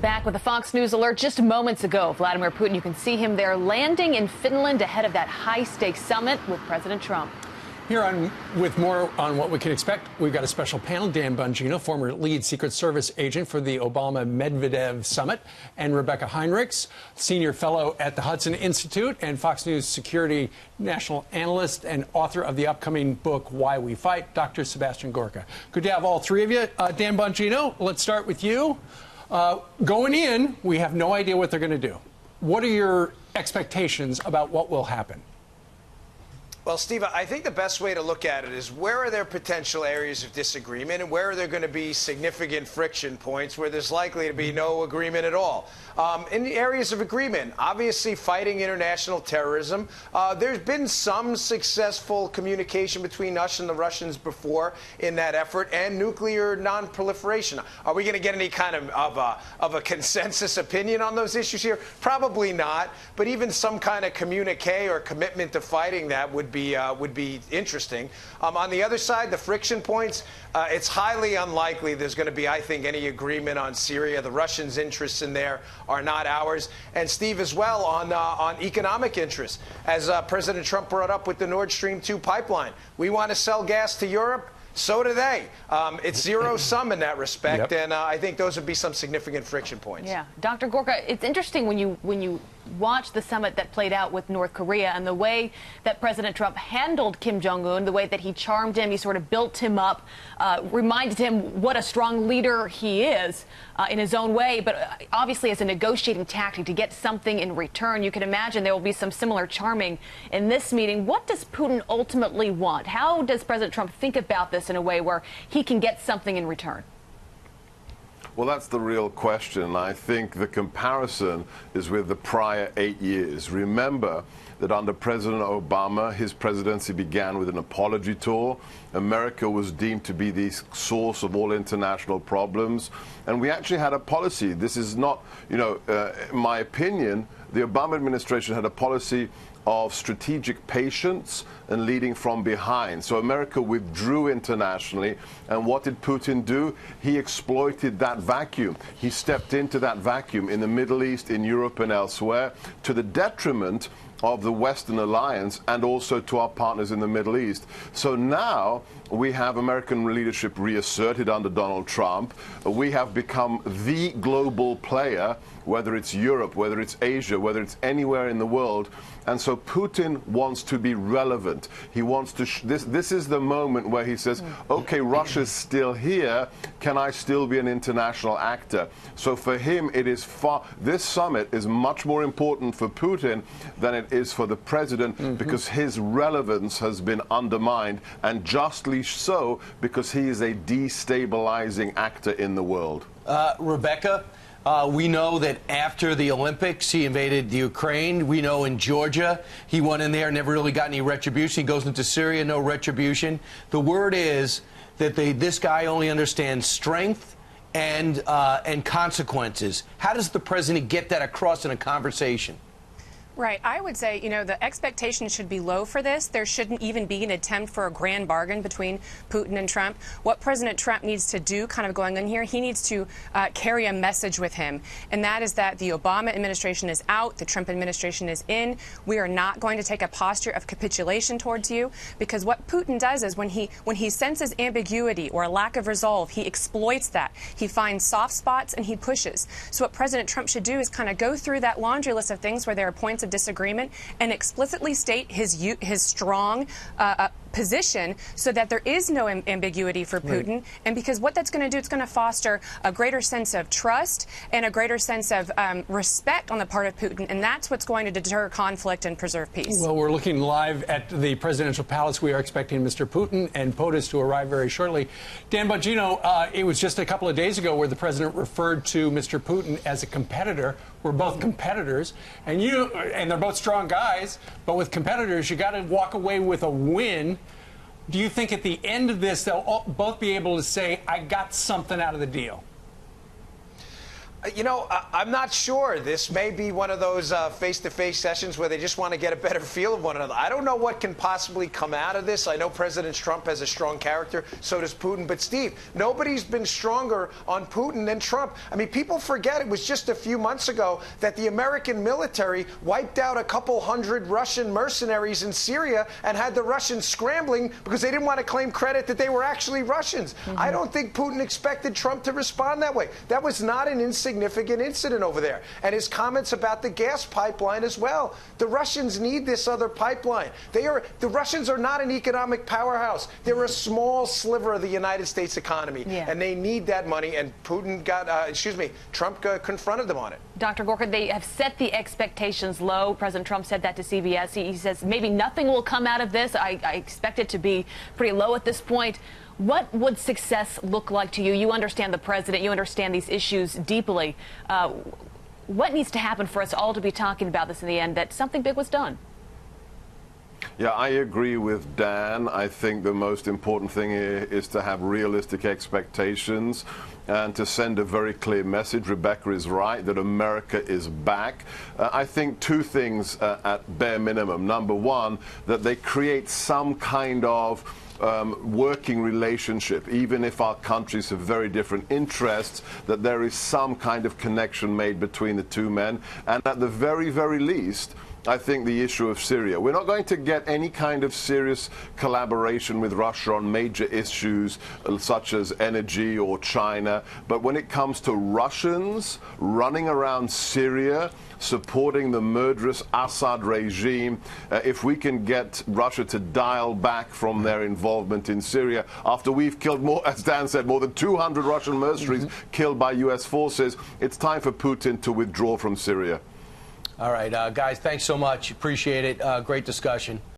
back with a Fox News alert just moments ago. Vladimir Putin, you can see him there landing in Finland ahead of that high-stakes summit with President Trump. Here on with more on what we can expect, we've got a special panel. Dan Bongino, former lead Secret Service agent for the Obama-Medvedev summit, and Rebeccah Heinrichs, senior fellow at the Hudson Institute and Fox News security national analyst and author of the upcoming book, Why We Fight, Dr. Sebastian Gorka. Good to have all three of you. Dan Bongino, let's start with you. Going in, we have no idea what they're going to do. What are your expectations about what will happen? Well, Steve, I think the best way to look at it is where are there potential areas of disagreement and where are there going to be significant friction points where there's likely to be no agreement at all. In the areas of agreement, obviously fighting international terrorism, there's been some successful communication between us and the Russians before in that effort, and nuclear non-proliferation. Are we going to get any kind of a consensus opinion on those issues here? Probably not, but even some kind of communique or commitment to fighting that would be interesting. On the other side, the friction points, it's highly unlikely there's going to be, I think, any agreement on Syria. The Russians' interests in there are not ours. And Steve, as well, on economic interests, as President Trump brought up with the Nord Stream 2 pipeline. We want to sell gas to Europe. So do they. It's zero-sum in that respect, and I think those would be some significant friction points. Yeah, Dr. Gorka, it's interesting when you watch the summit that played out with North Korea and the way that President Trump handled Kim Jong-un, the way that he charmed him, he sort of built him up, reminded him what a strong leader he is in his own way, but obviously as a negotiating tactic to get something in return. You can imagine there will be some similar charming in this meeting. What does Putin ultimately want? How does President Trump think about this in a way where he can get something in return? Well, that's the real question. I think the comparison is with the prior 8 years. Remember that under President Obama, his presidency began with an apology tour. America was deemed to be the source of all international problems. And we actually had a policy. This is not, in my opinion, the Obama administration had a policy of strategic patience and leading from behind. So America withdrew internationally, and what did Putin do? He exploited that vacuum. He stepped into that vacuum in the Middle East, in Europe and elsewhere, to the detriment of the Western alliance and also to our partners in the Middle East. So now we have American leadership reasserted under Donald Trump. We have become the global player, whether it's Europe, whether it's Asia, whether it's anywhere in the world. And so Putin wants to be relevant. He wants to, this is the moment where he says, okay, Russia's still here. Can I still be an international actor? So for him, it is this summit is much more important for Putin than it is for the president, because his relevance has been undermined, and justly so, because he is a destabilizing actor in the world. Rebeccah, we know that after the Olympics, he invaded the Ukraine. We know in Georgia, he went in there, never really got any retribution. He goes into Syria, no retribution. The word is that this guy only understands strength and consequences. How does the president get that across in a conversation? Right. I would say, the expectation should be low for this. There shouldn't even be an attempt for a grand bargain between Putin and Trump. What President Trump needs to do, kind of going in here, he needs to carry a message with him, and that is that the Obama administration is out, the Trump administration is in. We are not going to take a posture of capitulation towards you, because what Putin does is when he senses ambiguity or a lack of resolve, he exploits that. He finds soft spots and he pushes. So what President Trump should do is kind of go through that laundry list of things where there are points of disagreement and explicitly state his strong position so that there is no ambiguity for Putin. Right. And because what that's going to do, it's going to foster a greater sense of trust and a greater sense of respect on the part of Putin. And that's what's going to deter conflict and preserve peace. Well, we're looking live at the presidential palace. We are expecting Mr. Putin and POTUS to arrive very shortly. Dan Bongino, it was just a couple of days ago where the president referred to Mr. Putin as a competitor. We're both competitors, and they're both strong guys, but with competitors, you got to walk away with a win. Do you think at the end of this, they'll both be able to say, I got something out of the deal? You know, I'm not sure. This may be one of those face-to-face sessions where they just want to get a better feel of one another. I don't know what can possibly come out of this. I know President Trump has a strong character. So does Putin. But, Steve, nobody's been stronger on Putin than Trump. I mean, people forget it was just a few months ago that the American military wiped out a couple hundred Russian mercenaries in Syria and had the Russians scrambling because they didn't want to claim credit that they were actually Russians. I don't think Putin expected Trump to respond that way. That was not an insignificant incident over there. And his comments about the gas pipeline as well. The Russians need this other pipeline. The Russians are not an economic powerhouse. They're a small sliver of the United States economy. And they need that money. And Putin Trump confronted them on it. Dr. Gorka, they have set the expectations low. President Trump said that to CBS. He says maybe nothing will come out of this. I expect it to be pretty low at this point. What would success look like to you? You understand the president. You understand these issues deeply. What needs to happen for us all to be talking about this in the end, that something big was done? Yeah, I agree with Dan. I think the most important thing here is to have realistic expectations and to send a very clear message. Rebeccah is right that America is back. I think two things at bare minimum. Number one, that they create some kind of working relationship, even if our countries have very different interests, that there is some kind of connection made between the two men. And at the very, very least, I think the issue of Syria. We're not going to get any kind of serious collaboration with Russia on major issues such as energy or China. But when it comes to Russians running around Syria, supporting the murderous Assad regime, if we can get Russia to dial back from their involvement in Syria, after we've killed more, as Dan said, more than 200 Russian mercenaries killed by U.S. forces, it's time for Putin to withdraw from Syria. All right, guys, thanks so much. Appreciate it. Great discussion.